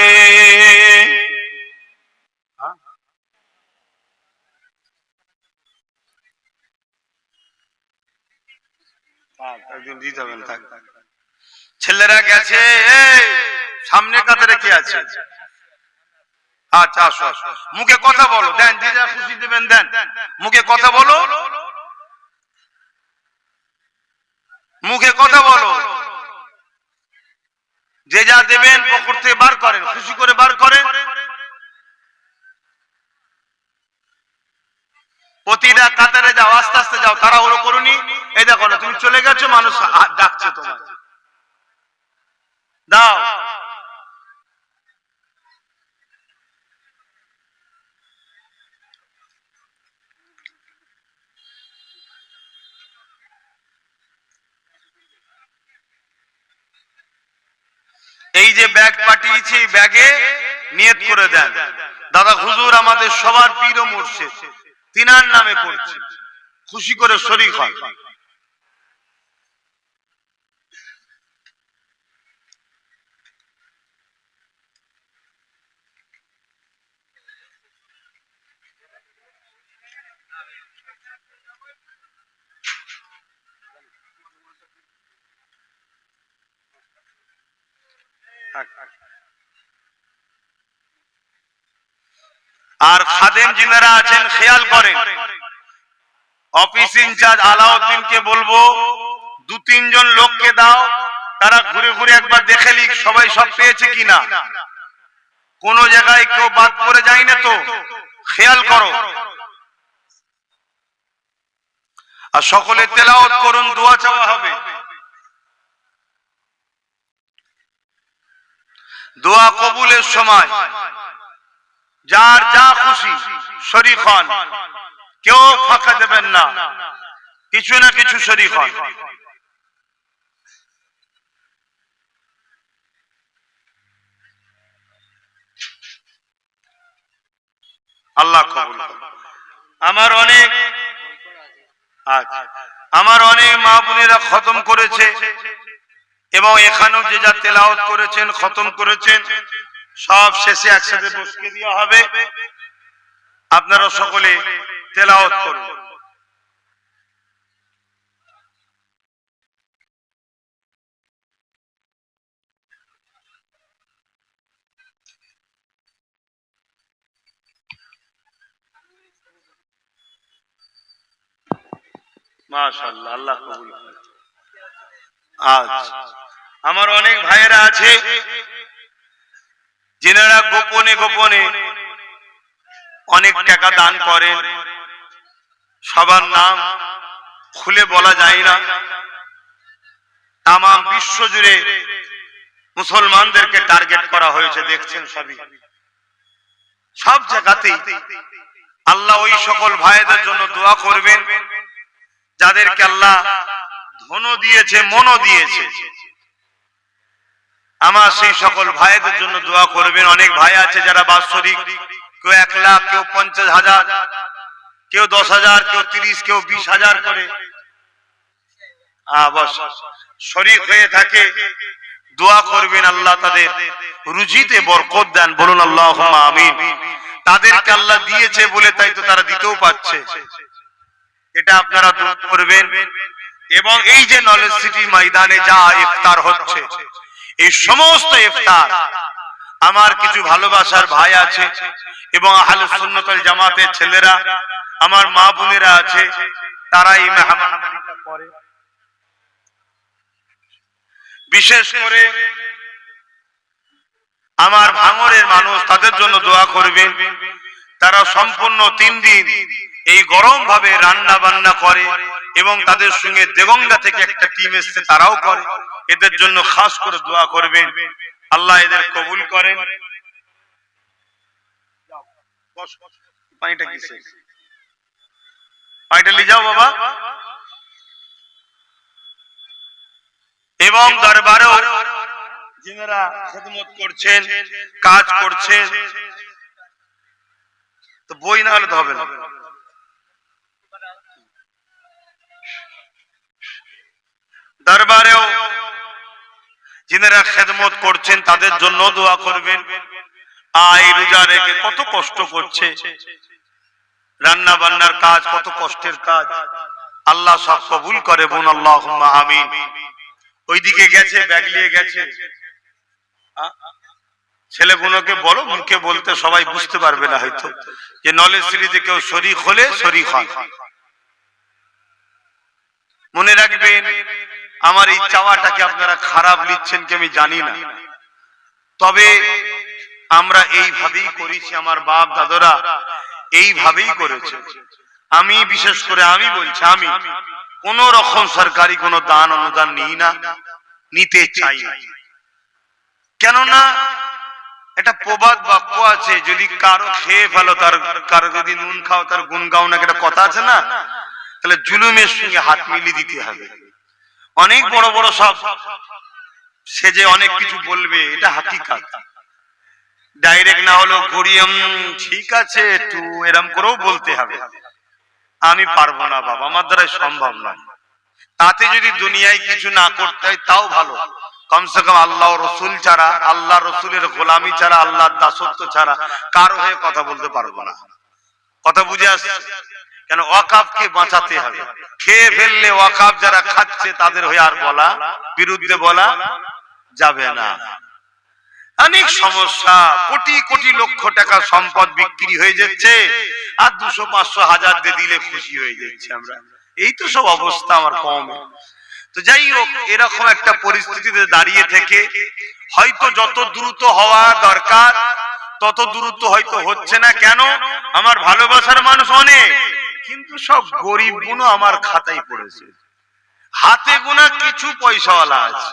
ছেলেরা গেছে, সামনে কাতারে কি আছে? আচ্ছা আসো আসো, মুখে কথা বলো, দেন যে যা খুশি দেবেন দেন, মুখে কথা বলো, মুখে কথা বলো। যে যা দেবেন পকেট থেকে বার করেন, খুশি করে বার করেন। প্রতিটা কাতারে যাও, আস্তে আস্তে যাও, তাড়াহুড়ো করুনি। এই দেখো না, তুমি চলে গেছো, মানুষ ডাকছে তোমার, দাও। এই যে ব্যাগ পাঠিয়েছি, ব্যাগে নিয়ত করে দেন, দাদা হুজুর আমাদের সবার পীর ও মুর্শিদ, তিনার নামে পড়ছি, খুশি করে শরীক হয়। আর খাদেম যিনারা আছেন খেয়াল করেন, অফিস ইনচার্জ আলাউদ্দিনকে বলবো 2-3 জন লোককে দাও, তারা ঘুরে ঘুরে একবার দেখে লিখ সবাই সব পেয়েছে কিনা, কোন জায়গায় কেউ বাদ পড়ে যায় না তো, খেয়াল করো। আর সকলে তেলাওয়াত করুন, দোয়া চাওয়া হবে। দোয়া কবুলের সময় যার যা খুশি শরীক হন, কেউ ফাঁকা দেবেন না, কিছু না কিছু শরীক হন। আল্লাহ কবুল করুন। আমার অনেক মা বোনেরা খতম করেছে এবং এখানেও যে যা তেলাওয়াত করেছেন, খতম করেছেন, সব শেষে একসাথে বসিয়ে দেওয়া হবে। আপনারা সকলে তেলাওয়াত করুন। মাশাআল্লাহ, আল্লাহ কবুল করুন। আমার অনেক ভাইয়েরা আছে যিনারা গোপনে গোপনে অনেক টাকা দান করেন, সবার নাম খুলে বলা যায় না। তাম বিশ্ব জুড়ে মুসলমানদেরকে টার্গেট করা হয়েছে, দেখছেন সবই, সব জায়গাতেই। আল্লাহ ওই সকল ভাইদের জন্য দোয়া করবেন যাদেরকে আল্লাহ ধনও দিয়েছে, মনও দিয়েছে। আমার সেই সকল ভাইদের জন্য দোয়া করবেন। অনেক ভাই আছে যারা বাৎসরিক, কেউ 1 লাখ, কেউ 50,000, কেউ 10,000, কেউ 30, কেউ 20,000 করে শরীক হয়ে থাকে। দোয়া করবেন আল্লাহ তাদের রুজিতে বরকত দেন, বলুন আল্লাহুম্মা আমিন। তাদেরকে আল্লাহ দিয়েছে বলে তাই তো তারা দিতেও পাচ্ছে। এটা আপনারা দূর করবেন। এবং এই যে নলেজ সিটি ময়দানে যা ইফতার হচ্ছে, এই সমস্ত ইফতার আমার কিছু ভালোবাসার ভাই আছে এবং আহলে সুন্নাত ওয়াল জামাতের ছেলেরা, আমার মা বোনেরা আছে, তারা এই মেহমানদারিটা করে। বিশেষ করে আমার ভাঙড়ের মানুষ, তাদের জন্য দোয়া করবেন। তারা সম্পূর্ণ 3 দিন এই গরম ভাবে রান্না বান্না করে এবং তাদের সঙ্গে দেগঙ্গা থেকে একটা টিম এসছে, তারাও করে। এদের জন্য খাস করে দোয়া করবেন, আল্লাহ এদের কবুল করেন। পানিটা কিসে? পানিটা নিয়ে যাও বাবা। এবং দরবারেও যিনারা খেদমত করছেন, কাজ করছেন, তো বই না হলে তো হবে না। দরবারেও যিনারা খেদমত করছেন তাদের জন্য দোয়া করবেন। আয় রোজা রেখে কত কষ্ট করছে, রান্না বান্নার কাজ কত কষ্টের কাজ, আল্লাহ সব কবুল করে বোন, আল্লাহুম্মা আমিন। ওইদিকে গেছে, ব্যাগ নিয়ে গেছে, ছেলেগুলোকে বলো, মুখে বলতে সবাই বুঝতে পারবে না হয়তো, যে নলেজ সিরিজে কেউ শরীক হলে শরীক হয়। মনে রাখবেন, আমার এই চাওয়াটাকে আপনারা খারাপ নিচ্ছেন কি আমি জানি না, তবে আমরা এইভাবেই করেছি, আমার বাপ দাদারা এইভাবেই করেছে। আমি বিশেষ করে আমি বলছি, আমি কোন রকম সরকারি কোনো দান অনুদান নিই না, নিতে চাই না। কেননা এটা প্রবাদ বাক্য আছে, যদি কারো খেয়ে ফেলো তার, কারো যদি নুন খাও তার গুণ গাও না, একটা কথা আছে না, তাহলে জুলুমের সঙ্গে হাত মিলিয়ে দিতে হবে। অনেক বড় বড় সব সেজে অনেক কিছু বলবে, এটা হাকিকাত। ডাইরেক্ট না হলেও ঘুরিয়ে ঠিক আছে একটু এরম করেও বলতে হবে। আমি পারবো না বাবা, আমার দ্বারা সম্ভব নয়। তাতে যদি দুনিয়ায় কিছু না করতে হয় তাও ভালো, কমসে কম আল্লাহ রসুল ছাড়া, আল্লাহ রসুলের গোলামি ছাড়া, আল্লাহর দাসত্ব ছাড়া কারো হয়ে কথা বলতে পারবো না। কথা বুঝে আসছে? কেন ওয়াকাফকে বাঁচাতে হবে। খেয়ে ফেললে ওয়াকাফ যারা খাচ্ছে তাদের হয়ে আর বলা, বিরুদ্ধে বলা যাবে না। অনেক সমস্যা, কোটি কোটি লক্ষ টাকা সম্পদ বিক্রি হয়ে যাচ্ছে, আর 200, 500, 1000 দিয়ে দিলে খুশি হয়ে যাচ্ছে আমরা। এই তো সব অবস্থা আমার কমে। তো যাই হোক, এরকম একটা পরিস্থিতিতে দাঁড়িয়ে থেকে হয়তো যত দ্রুত হওয়া দরকার তত দ্রুত হয়তো হচ্ছে না। কেন? আমার ভালোবাসার মানুষ অনেক, কিন্তু সব গরিব গুলো আমার খাতায় পড়েছে। হাতে গোনা কিছু পয়সাওয়ালা আছে,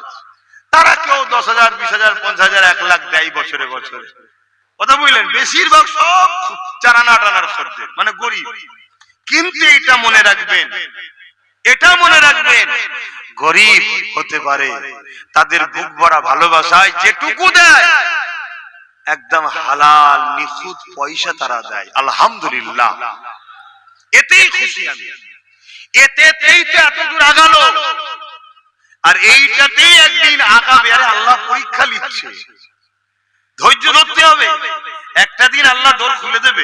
তারা কেউ 10,000, 20,000, 50,000, 1 লাখ দেয় বছরে বছরে। কথা বুঝলেন? বেশিরভাগ সব চারানা টানার খদ্দের, মানে গরিব। কিন্তু এটা মনে রাখবেন, এটা মনে রাখবেন, গরিব হতে পারে, তাদের বুক ভরা ভালোবাসায় যেটুকু দেয় একদম হালাল নিখুঁত পয়সা তারা দেয়। আলহামদুলিল্লাহ, এতেই খুশি আমি। এতেই তো এত দূর আগালো, আর এইটাতেই একদিন আগাবে। আরে আল্লাহ পরীক্ষা নিচ্ছে, ধৈর্য ধরতে হবে। একটা দিন আল্লাহ দোর খুলে দেবে,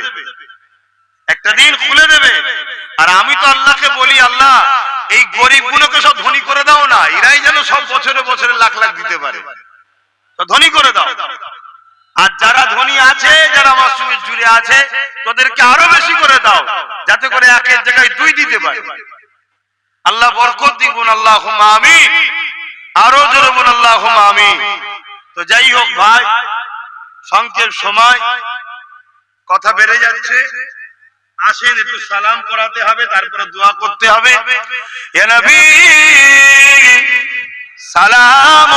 একটা দিন খুলে দেবে। আর আমি তো আল্লাহকে বলি, আল্লাহ এই গরিব গুলোকে সব ধনী করে দাও না, এরাই যেন সব বছরে বছরে লাখ লাখ দিতে পারে, তো ধনী করে দাও। আর যারা ধনী আছে, যারা আমার সঙ্গে জুড়ে আছে, তাদেরকে আরো বেশি করে দাও, যাতে করে একের জায়গায় 2 দিতে পারে। আল্লাহ বরকত দিবুন, আল্লাহুম্মা আমিন। আরো জোরে বলুন আল্লাহুম্মা আমিন। তো যাই হোক ভাই, সংক্ষেপ সময়, কথা বেড়ে যাচ্ছে। আসেন একটু সালাম করাতে হবে, তারপরে দোয়া করতে হবে। ইয়া নবী সালাম,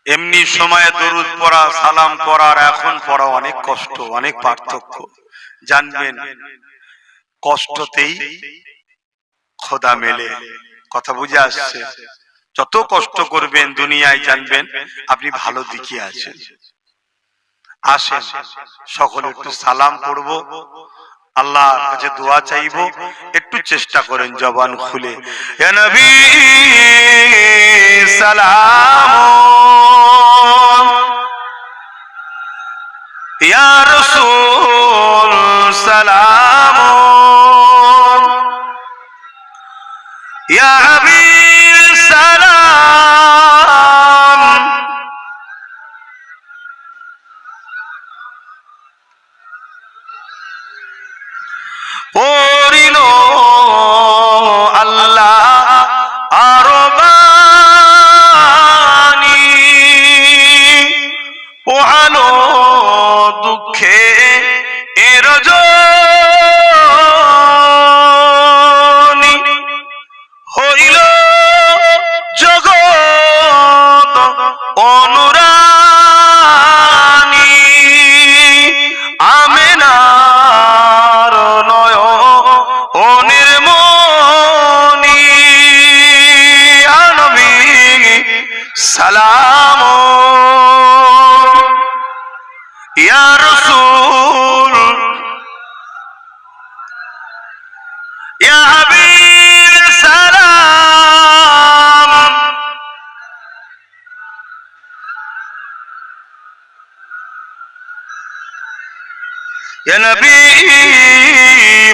এমনি সময়ে দরুদ পড়া, সালাম পড়ার এখন পড়া অনেক কষ্ট, অনেক পার্থক্য। জানবেন, কষ্টতেই খোদা মেলে। কথা বুঝে আসছে? যত কষ্ট করবেন দুনিয়ায়, জানবেন আপনি ভালো দিকে আছেন। আসেন সকলে একটু সালাম করব, আল্লাহর কাছে দোয়া চাইবো, একটু চেষ্টা করেন জবান খুলে। ইয়া নবী সালাম, ইয়া রাসূল সালাম, ইয়া হাবিব সালাম। পড়িল আল্লাহ আরো বাণী, পোহালো দুঃখে এ রজনী, হইল জগৎ অনুরানী, আমেনার নয়নের মনি। ইয়া নবী সালাম, ইয়া রাসূল, ইয়া হাবিব সালাম। ইয়া নবী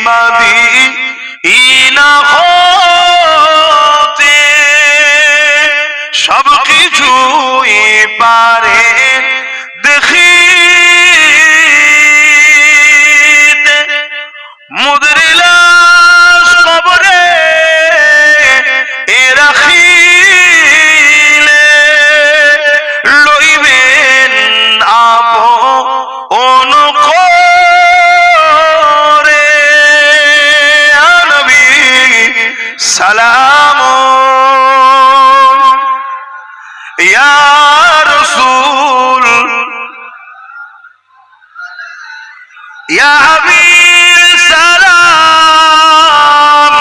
মদিনা হতে সব কিছুই পারে দেখিতে, মুদের লাশ কবরে এ রাখিলে, লইবেন আপন করে। ইয়া নবী সালাম, ইয়া রাসূল, ইয়া হাবিব সালাম।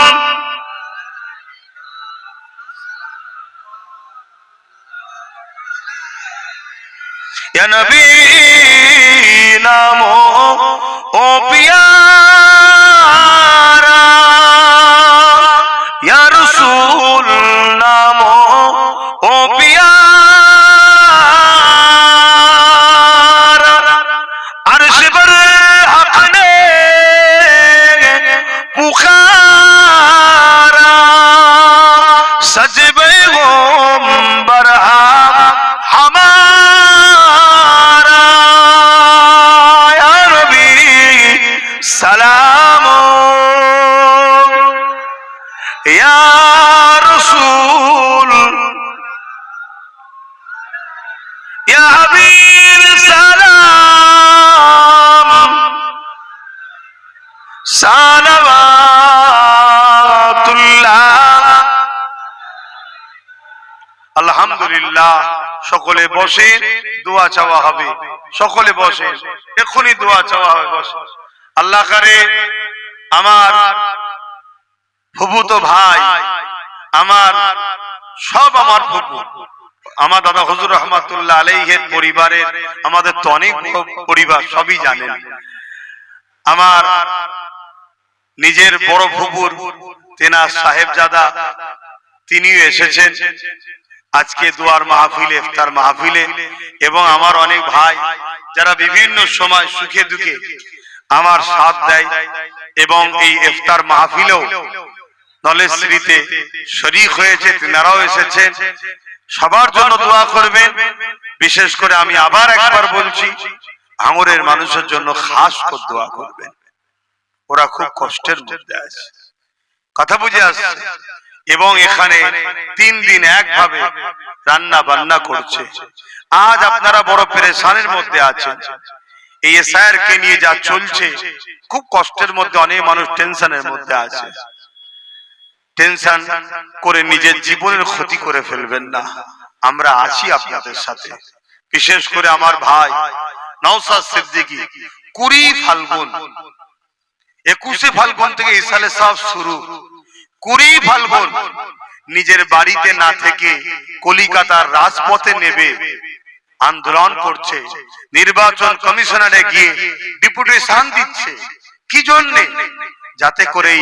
ইয়া নবী নাম ও পিয়ারা, ইয়া রাসূল নাম ও পিয়ারা, আরশ पर हक ने पुकारा, सजबे गोंबर हमारा। या नबी सलाम, या रसूल, या हबीब सलाम। সালাওয়াতুল্লাহ। আলহামদুলিল্লাহ। সকলে বসে দোয়া চাওয়া হবে, সকলে বসে, এখনই দোয়া চাওয়া হবে, বসে। আল্লাহ করে আমার ফুফুতো ভাই, আমার সব আমার ফুফু, আমার দাদা হুজুর রহমাতুল্লাহ আলাইহির পরিবারের, আমাদের তো অনেক পরিবার, সবই জানেন। আমার নিজের বড় ফুফুর তেনার সাহেবজাদা, তিনিও এসেছেন আজকে দোয়ার মাহফিলে, ইফতার মাহফিলে। এবং আমার অনেক ভাই যারা বিভিন্ন সময় সুখে দুঃখে আমার সাথ দেয় এবং এই ইফতার মাহফিলেও নলেশ্রীতে শরীক হয়েছে, তেনারাও এসেছেন। সবার জন্য দোয়া করবেন। বিশেষ করে আমি আবার একবার বলছি, ভাঙড়ের মানুষের জন্য খাস করে দোয়া করবেন। ওরা খুব কষ্টের মধ্যে আছে, কথা বুঝে আসছে। এবং এখানে 3 দিন একভাবে রান্না বান্না করছে। আজ আপনারা বড় পেরেশানির মধ্যে আছেন। এই এসআইআর কে নিয়ে যা চলছে, খুব কষ্টের মধ্যে, অনেক মানুষ টেনশনের মধ্যে আছে। টেনশন করে নিজের জীবনের ক্ষতি করে ফেলবেন না, আমরা আছি আপনাদের সাথে। বিশেষ করে আমার ভাই নওশাদ সিদ্দিকী, 20 ফাল্গুন, 21 ফাল্গুন থেকে ইসালে সাহেব শুরু, 20 ফাল্গুন নিজের বাড়িতে না থেকে কলিকাতার রাজপথে নেবে আন্দোলন করছে, নির্বাচন কমিশনারে গিয়ে ডেপুটেশন দিচ্ছে। কি জন্যে? যাতে করে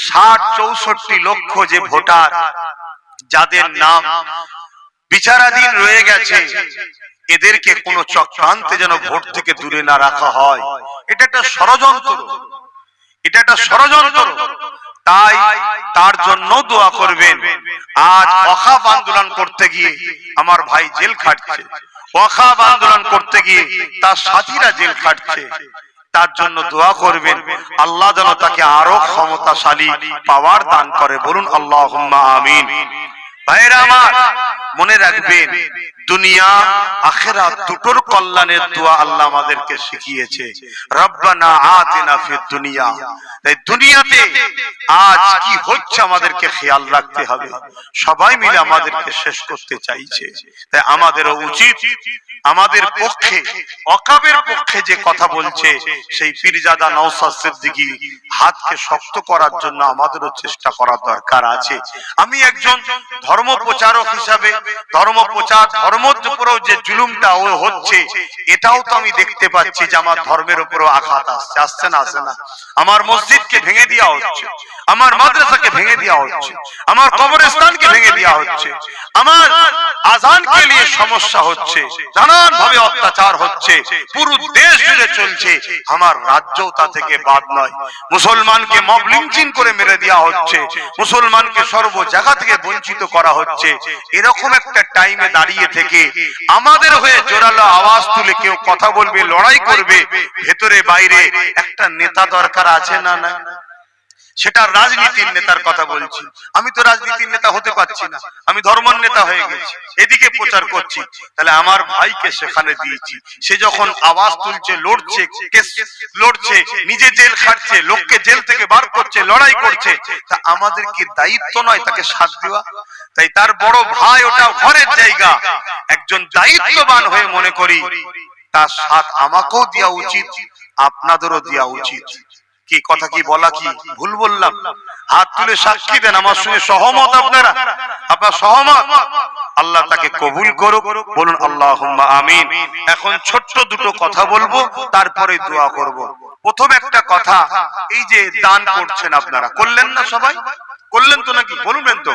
৬০-৬৪ লক্ষ যে ভোটার যাদের নাম বিচারাধীন রয়ে গেছে, এদেরকে কোন চক্রান্তে যেন ভোট থেকে দূরে না রাখা হয়। এটা একটা ষড়যন্ত্র, এটা একটা ষড়যন্ত্র। তাই তার জন্য দোয়া করবেন। আজ ওয়াকফ আন্দোলন করতে গিয়ে আমার ভাই জেল খাটছে, ওয়াকফ আন্দোলন করতে গিয়ে তার সাথীরা জেল খাটছে। তার জন্য দোয়া করবেন, আল্লাহ যেন তাকে আরো ক্ষমতাশালী পাওয়ার দান করে। বলুন আল্লাহুম্মা আমিন। ভাইরা আমার, মনে রাখবেন, দুনিয়া আখিরাত দুটোর কল্যাণের দোয়া আল্লাহ আমাদেরকে শিখিয়েছে। রব্বানা আতিনা ফিদ দুনিয়া। তাই দুনিয়াতে আজ কি হচ্ছে আমাদেরকে খেয়াল রাখতে হবে। সবাই মিলে আমাদেরকে শেষ করতে চাইছে। তাই আমাদেরও উচিত, আমাদের পক্ষে, ওয়াকফের পক্ষে যে কথা বলছে সেই পীরজাদা নওশাদ সিদ্দিকী হাতকে শক্ত করার জন্য আমাদেরও চেষ্টা করার দরকার আছে। আমি একজন ধর্ম প্রচারক হিসাবে ধর্ম প্রচার, ধর্মের উপরেও যে জুলুমটা হচ্ছে, এটাও তো আমি দেখতে পাচ্ছি যে আমার ধর্মের উপরেও আঘাত আসছে। আসছে না? আসে না? আমার মসজিদকে ভেঙে দেওয়া হচ্ছে, আমার মাদ্রাসাকে ভেঙে দেওয়া হচ্ছে, আমার কবরস্থানকে ভেঙে দেওয়া হচ্ছে, আমার আযানকে নিয়ে সমস্যা হচ্ছে, নানান ভাবে অত্যাচার হচ্ছে, পুরো দেশ জুড়ে চলছে। আমার রাজ্যও তা থেকে বাদ নয়। মুসলমানকে মব লিঞ্চিং করে মেরে দেওয়া হচ্ছে, মুসলমানকে সর্ব জায়গা থেকে বঞ্চিত করা হচ্ছে। এরকম একটা টাইমে দাঁড়িয়ে থেকে আমাদের হয়ে জোরালো আওয়াজ তুলে কেউ কথা বলবে, লড়াই করবে, ভেতরে বাইরে একটা নেতা দরকার আছে না? না, সেটা রাজনীতির নেতার কথা বলছি। আমি তো রাজনীতির নেতা হতে পারছি না, আমি ধর্মের নেতা হয়ে গেছি, এদিকে প্রচার করছি। তাহলে আমার ভাইকে সেখানে দিয়েছি, সে যখন আওয়াজ তুলছে, লড়ছে, লড়ছে, নিজে জেল খাটছে, লোককে জেল থেকে বার করছে, লড়াই করছে, তা আমাদের কি দায়িত্ব নয় তাকে সাথ দেওয়া? তাই তার বড় ভাই, ওটা ঘরের জায়গা, একজন দায়িত্ববান হয়ে মনে করি তার সাথ আমাকেও দেওয়া উচিত, আপনাদেরও দেওয়া উচিত। কি কথা, কি বলা কি ভুল বললাম? হাত তুলে সাক্ষী দেন, আমার সঙ্গে সহমত আপনারা? আপনারা সহমত? আল্লাহ তাকে কবুল করুক। বলুন আল্লাহুম্মা আমিন। এখন ছোট্ট দুটো কথা বলবো, তারপরে দোয়া করব। প্রথম একটা কথা, এই যে দান করছেন আপনারা, করলেন না? সবাই করলেন তো নাকি? বলবেন তো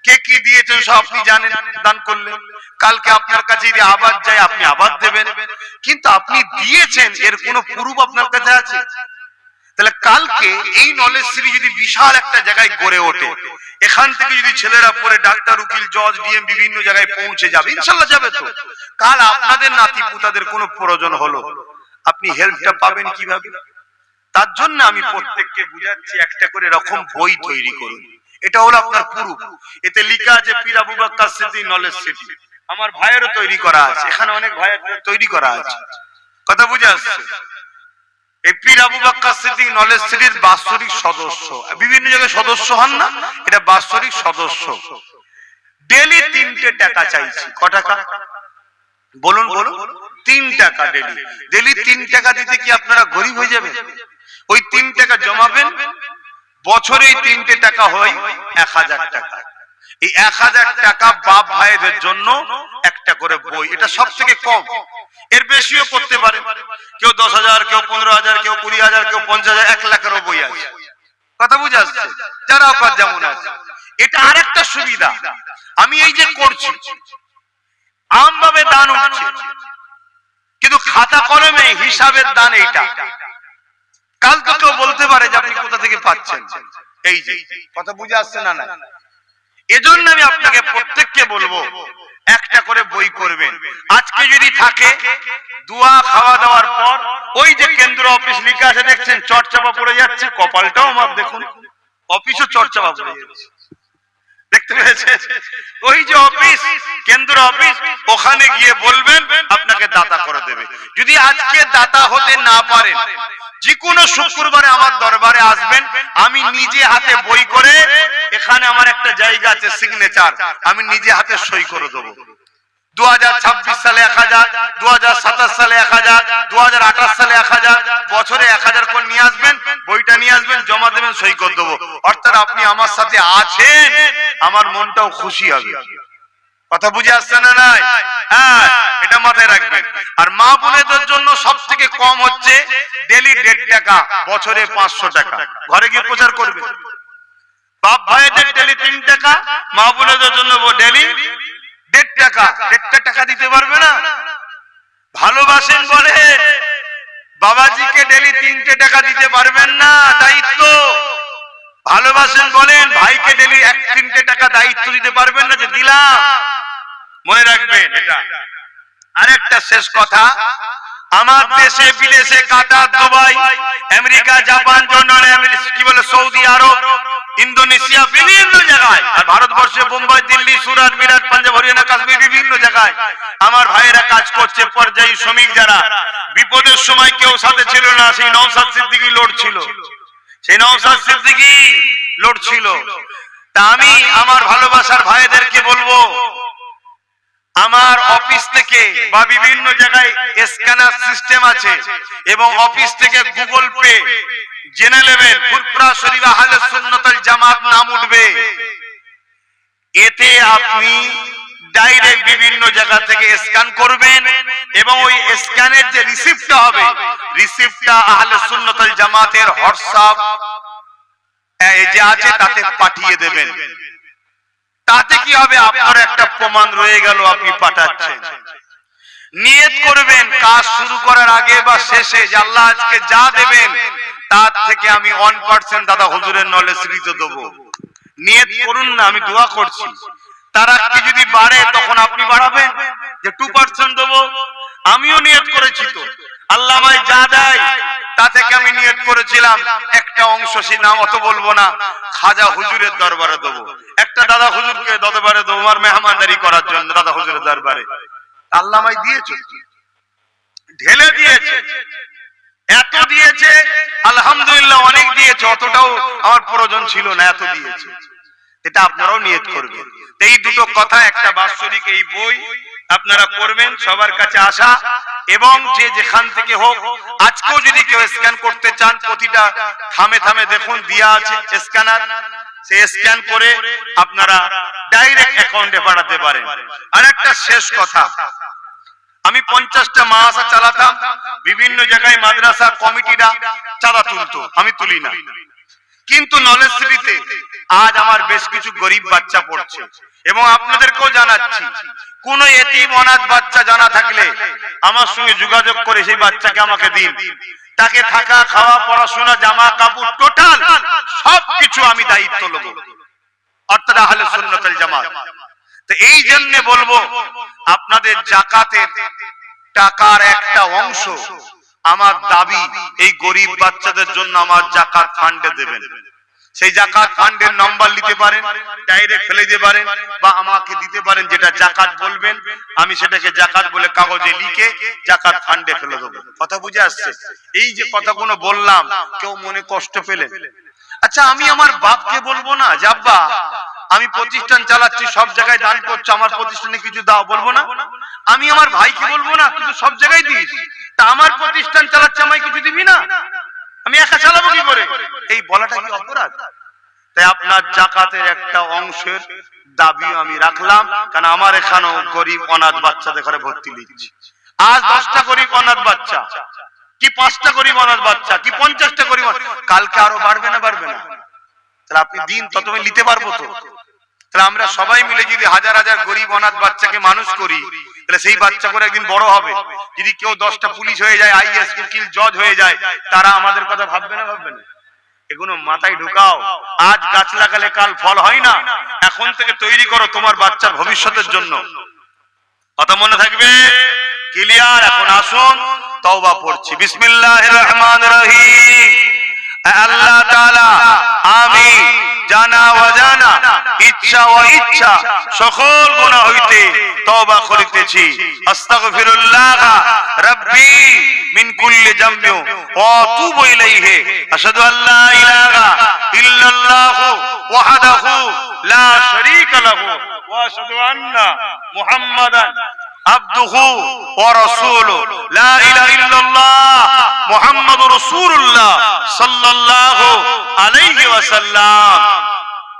কে কি দিয়েছেন সব আপনি জানেন, দান করলেন। কালকে আপনার কাছে যদি আবার যায়, আপনি আবার দেবেন, কিন্তু আপনি দিয়েছেন এর কোনো প্রুফ আপনার কাছে আছে? তাহলে কালকে এই নলেজ সিটি যদি বিশাল একটা জায়গায় গড়ে ওঠে, এখান থেকে যদি ছেলেরা পড়ে ডাক্তার, উকিল, জজ, ডিএম বিভিন্ন জায়গায় পৌঁছে যাবে, ইনশাআল্লাহ যাবে তো। কাল আপনাদের নাতি পুতাদের কোনো প্রয়োজন হলো, আপনি হেল্পটা পাবেন কিভাবে? তার জন্য আমি প্রত্যেককে বুঝাচ্ছি, একটা করে এরকম বই তৈরি করুন। এটা হলো আপনার প্রুফ। এতে লেখা আছে পীর আবু বকর সিদ্দিকী নলেজ সিটি। আমার ভাইয়েরও তৈরি করা আছে, এখানে অনেক ভাইয়ের তৈরি করা আছে। কথা বুঝে আসছে? এই পীর আবু বকর সিদ্দিকী নলেজ সিটির বাৎসরিক সদস্য, বিভিন্ন জায়গায় সদস্য হন না, এটা বাৎসরিক সদস্য। ডেলি 3টে টাকা চাইছি। ক টাকা বলুন? বলুন। 3 টাকা ডেলি। ডেলি 3 টাকা দিতে কি আপনারা গরিব হয়ে যাবেন? ওই 3 টাকা জমাবেন, বছরে 3টে টাকা হয় 1000 টাকা। এই 1000 টাকা বাপ ভাইদের জন্য একটা করে বই, এটা সব থেকে কম। এর বেশিও করতে পারে, কেউ 10,000, কেউ 15,000, কেউ 20,000, কেউ 50,000, 1 লাখেরও বই আছে। কথা বুঝে আসছে? যারা অকাত যেমন আছে। এটা আরেকটা সুবিধা, আমি এই যে করছি, আমভাবে দান উঠছে, কিন্তু খাতা কলমে হিসাবের দান এইটা। কাল তো কেউ বলতে পারে যে আপনি কোথা থেকে পাচ্ছেন। এই যে কথা বুঝে আসছে না? না, এজন্য আমি আপনাকে প্রত্যেককে বলবো, একটা করে বই করবেন। আজকে যদি থাকে, দোয়া খাওয়া দাওয়ার পর ওই যে কেন্দ্র অফিস লেখা আছে দেখছেন, চড়চাপা পড়ে যাচ্ছে, কপালটাও আমার দেখুন, অফিসও চড়চাপা পড়ে যাচ্ছে, দেখতে পেয়েছেন? ওই যে অফিস, কেন্দ্র অফিস, ওখানে গিয়ে বলবেন, আপনাকে দাতা করে দেবে। যদি আজকে দাতা হতে না পারেন, যে কোনো শুক্রবারে আমার দরবারে আসবেন, আমি নিজে হাতে বই করে, এখানে আমার একটা জায়গা আছে সিগনেচার, আমি নিজে হাতে সই করে দেবো। 2026 সালে 1000, 2027 সালে 1000, 2028 সালে 1000, বছরে 1000 করে নিয়ে আসবেন, বইটা নিয়ে আসবেন, জমা দেবেন, সই করে দেবো। অর্থাৎ আপনি আমার সাথে আছেন, আমার মনটাও খুশি হবে। কথা বুঝে আসছে না? নাই? হ্যাঁ, এটা মাথায় রাখবেন। আর মা বোনেদের জন্য সব থেকে কম হচ্ছে ডেলি 1.5 টাকা, বছরে 500 টাকা। ঘরে গিয়ে প্রচার করবে। বাপ ভাইদের ডেলি 3 টাকা, মা বোনেদের জন্য ডেলি 1.5 টাকা। 1.5 টাকা দিতে পারবে না? ভালোবাসেন বলে বাবাজিকে ডেলি 3 টাকা দিতে পারবেন না, দায়িত্ব। ভালোবাসেন বলেন ভাইকে ডেলি 1-3 টাকা দায়িত্ব দিতে পারবেন না যে দিলাম। মনে রাখবেন এটা। আরেকটা শেষ কথা, আমার দেশে বিদেশে কাতার, দুবাই, আমেরিকা, জাপান, জর্ডান, কি বলে সৌদি আরব, ইন্দোনেশিয়া, বিভিন্ন জায়গায়, আর ভারতবর্ষে বোম্বাই, দিল্লি, সুরাট, মিরাট, পাঞ্জাব, হরিয়ানা, কাশ্মীর, বিভিন্ন জায়গায় আমার ভাইয়েরা কাজ করছে। পর্যায়ী শ্রমিক যারা, বিপদের সময় কেউ সাথে ছিল না, সেই নওশাদ সিদ্দিকী লড়ছিল, সেই নওশাদ সিদ্দিকী লড়ছিল। তা আমি আমার ভালোবাসার ভাইদেরকে বলবো, আমার অফিস থেকে বা বিভিন্ন জায়গায় স্ক্যানার সিস্টেম আছে, এবং অফিস থেকে গুগল পে জেনে নেবেন, ফুরফুরা শরীফ আহলে সুন্নাত ওয়াল জামাত নাম উঠবে। এতে আপনি ডাইরেক্ট বিভিন্ন জায়গা থেকে স্ক্যান করবেন, এবং ওই স্ক্যানের যে রিসিপ্টটা হবে, রিসিপ্টটা আহলে সুন্নাত ওয়াল জামাতের হোয়াটসঅ্যাপ যে আছে তাতে পাঠিয়ে দেবেন। তাতে কি হবে, আপনার একটা প্রমাণ রয়ে গেল আপনি পাঠাচ্ছেন। নিয়ত করবেন কাজ শুরু করার আগে বা শেষে যে আল্লাহ আজকে যা দেবেন তার থেকে আমি 1% দাদা হুজুরের নলেজ দিতে দেবো। নিয়ত করুন না, আমি দোয়া করছি। তারা কি যদি বাড়ে তখন আপনি বাড়াবেন যে 2% দেবো। আমিও নিয়ত করেছি, তো আল্লাহ আমায় যা দেয় তা থেকে আমি নিয়ত করেছিলাম একটা অংশ, সে নাম অত বলবো না, খাজা হুজুরের দরবারে দেবো। একটা দাদা হুজুরকে দরবারে দেবো আমার মেহমানদারি করার জন্য, দাদা হুজুরের দরবারে। আল্লাহ আমায় দিয়েছে, ঢেলে দিয়েছে, এত দিয়েছে আলহামদুলিল্লাহ, অনেক দিয়েছে, অতটাও আমার প্রয়োজন ছিল না, এত দিয়েছে। এটা আপনারাও নিয়ত করবেন। এই দুটো কথা, একটা বাৎসরিক এই বই আপনারা পড়বেন, সবার কাছে আসা, এবং যে যেখান থেকে হোক, আজকেও যদি কেউ স্ক্যান করতে চান, প্রতিটা থামে থামে দেখুন দিয়া আছে স্ক্যানার, সে স্ক্যান করে আপনারা ডাইরেক্ট অ্যাকাউন্টে পাঠাতে পারেন। আর একটা শেষ কথা, আমি 50টা মাদ্রাসা চালাতাম, বিভিন্ন জায়গায় মাদ্রাসা কমিটিরা চাঁদা তুলতো, আমি তুলি না। কিন্তু নলেজ সিটিতে আজ আমার বেশ কিছু গরিব বাচ্চা পড়ছে, এবং আপনাদেরকেও জানাচ্ছি, কোন এতিম অনাথ বাচ্চা জানা থাকলে আমার সঙ্গে যোগাযোগ করে সেই বাচ্চাকে আমাকে দিন। তাকে থাকা, খাওয়া, পড়াশোনা, জামা কাপড়, টোটাল সবকিছু আমি দায়িত্ব নেব, অর্থাৎ আহলে সুন্নাত ওয়াল জামাত। তো এই জন্য বলবো, আপনাদের যাকাতের টাকার একটা অংশ আমার দাবি এই গরিব বাচ্চাদের জন্য আমার যাকাত ফান্ডে দেবেন। সেই যাকাত ফান্ডের নাম্বার নিতে পারেন, ডাইরেক্ট ফেলে দিতে পারেন, বা আমাকে দিতে পারেন, যেটা যাকাত বলবেন আমি সেটাকে যাকাত বলে কাগজে লিখে যাকাত ফান্ডে ফেলে দেবো। কথা বুঝে আসছে? এই যে কথাগুলো বললাম, কেউ মনে কষ্ট পেলেন? আচ্ছা, আমি আমার বাপকে বলবো না যে আব্বা আমি প্রতিষ্ঠান চালাচ্ছি, সব জায়গায় দান করছো, আমার প্রতিষ্ঠানে কিছু দাও, বলবো না? আমি আমার ভাইকে বলবো না কিন্তু সব জায়গায় দিস, তা আমার প্রতিষ্ঠান চালাচ্ছে, আমায় কিছু দিবি না? আমি একা চালাবো কি করে? এই বলাটা কি অপরাধ? তাই আপনার যাকাতের একটা অংশের দাবি আমি রাখলাম, কারণ আমার এখানেও গরিব অনাথ বাচ্চাদের ঘরে ভর্তি নিচ্ছি। আজ 10টা গরিব অনাথ বাচ্চা, কি 5টা গরিব অনাথ বাচ্চা, কি 50টা গরিব, কালকে আরো বাড়বে না বাড়বে না? তাহলে আপনি দিন, তত আমি নিতে পারবো তো? তাহলে আমরা সবাই মিলে যদি হাজার হাজার গরিব অনাথ বাচ্চাকে মানুষ করি, তাহলে সেই বাচ্চা করে একদিন বড় হবে। যদি কেউ 10টা পুলিশ হয়ে যায়, আইএস, উকিল, জজ হয়ে যায়, তারা আমাদের কথা ভাববে না ভাববে না? এগুলো মাথায় ঢুকাও। আজ গাছ লাগালে কাল ফল হয় না, এখন থেকে তৈরি করো তোমার বাচ্চার ভবিষ্যতের জন্য। কথা মনে থাকবে? ক্লিয়ার? এখন আসুন তওবা পড়ছি। বিসমিল্লাহির রহমানির রহিম। আল্লাহ তাআলা আমি জানা অজানা, ইচ্ছা ও ইচ্ছা সকল গুনাহ হইতে তওবা করিতেছি। আস্তাগফিরুল্লাহ রাব্বি মিন কুল্লি যামবি ওয়া আতুবু ইলাইহি। আশহাদু আল্লা ইলাহা ইল্লাল্লাহ ওয়াহদাহু লা শারীকা লাহু ওয়া আশহাদু আন্না মুহাম্মাদান আবদুহু ওয়া রাসূলুহু। লা ইলাহা ইল্লাল্লাহ মুহাম্মাদুর রাসূলুল্লাহ সাল্লাল্লাহু আলাইহি ওয়াসাল্লাম।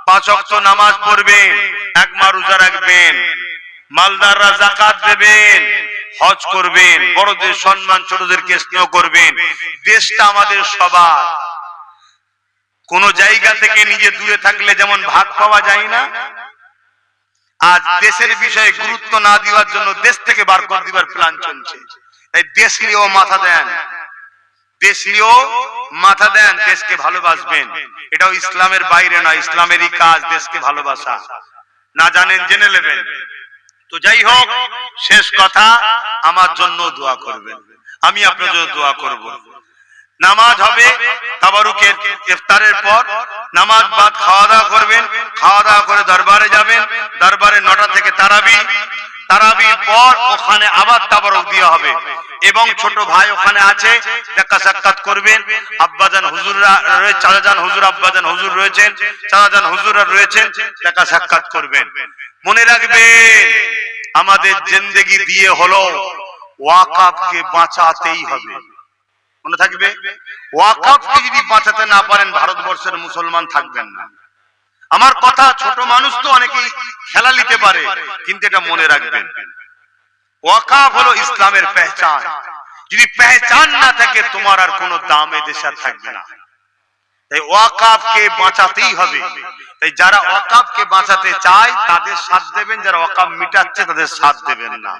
5 ওয়াক্ত নামাজ পড়বেন, 1 মাস রোজা রাখবেন, মালদাররা যাকাত দেবেন, হজ করবেন, বড়দের সম্মান, ছোটদেরকে স্নেহ করবেন। দেশটা আমাদের সবার। কোন জায়গা থেকে নিজে দূরে থাকলে যেমন ভাগ পাওয়া যায় না, আজ দেশের বিষয়ে গুরুত্ব না দেওয়ার জন্য দেশ থেকে বার করে দেওয়ার প্ল্যান চলছে। তাই দেশ নিয়েও মাথা দেন, দেশ নিয়েও মাথা দেন, দেশকে ভালোবাসবেন। এটাও ইসলামের বাইরে না, ইসলামেরই কাজ দেশকে ভালোবাসা। না জানেন জেনে নেবেন। তো যাই হোক, শেষ কথা, আমার জন্য দোয়া করবেন, আমি আপনার জন্য দোয়া করব। নামাজ হবে তাবারুকের ইফতারের পর, নামাজ বাদ খাওয়া দাওয়া করবেন, খাওয়া দাওয়া করে দরবারে যাবেন, দরবারে 9টা থেকে তারাবি, তারাবির পর ওখানে আবার তাবারুক দেওয়া হবে। এবং ছোট ভাই ওখানে আছে, দেখা সাক্ষাৎ করবেন। আব্বাজান হুজুররা রয়েছে, চাচাজান হুজুর, আব্বাজান হুজুর রয়েছেন, চাচাজান হুজুররা রয়েছেন, দেখা সাক্ষাৎ করবেন। মনে রাখবেন, আমাদের জিন্দেগি দিয়ে হলো ওয়াকাফকে বাঁচাতেই হবে। মনে থাকবে, ওয়াকাফকে যদি বাঁচাতে না পারেন, ভারতবর্ষের মুসলমান থাকবেন না। আমার কথা, ছোট মানুষ তো অনেকেই খেলা নিতে পারে, কিন্তু এটা মনে রাখবেন, ওয়াকাফ হলো ইসলামের পেহচান। যদি পেহচান না থাকে, তোমার আর কোনো দাম এদেশে থাকবে না। তাই ওয়াকাফকে বাঁচাতেই হবে। তাই যারা ওয়াকাফকে বাঁচাতে চায় তাদের সাথ দেবেন, যারা ওয়াকাফ মিটাচ্ছে তাদের সাথ দেবেন না।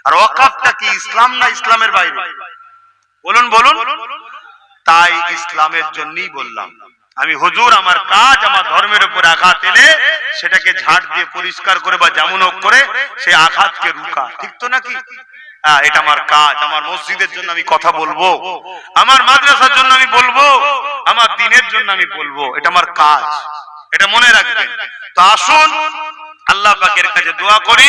আর ওয়াকাফটা কি ইসলাম না ইসলামের বাইরে? বলুন বলুন। তাই ইসলামের জন্যই বললাম আমি, হুজুর আমার কাজ আমার ধর্মের উপর আঘাত এলে সেটাকে ঝাড় দিয়ে পরিষ্কার করে বা যেমন হোক করে সেই আঘাতকে রুকা, ঠিক তো নাকি? এটা আমার কাজ। আমার মসজিদের জন্য আমি কথা বলবো, আমার মাদ্রাসার জন্য আমি বলবো, আমার দ্বীনের জন্য আমি বলবো, এটা আমার কাজ। এটা মনে রাখবেন। তো আসুন আল্লাহ পাকের কাছে দোয়া করি।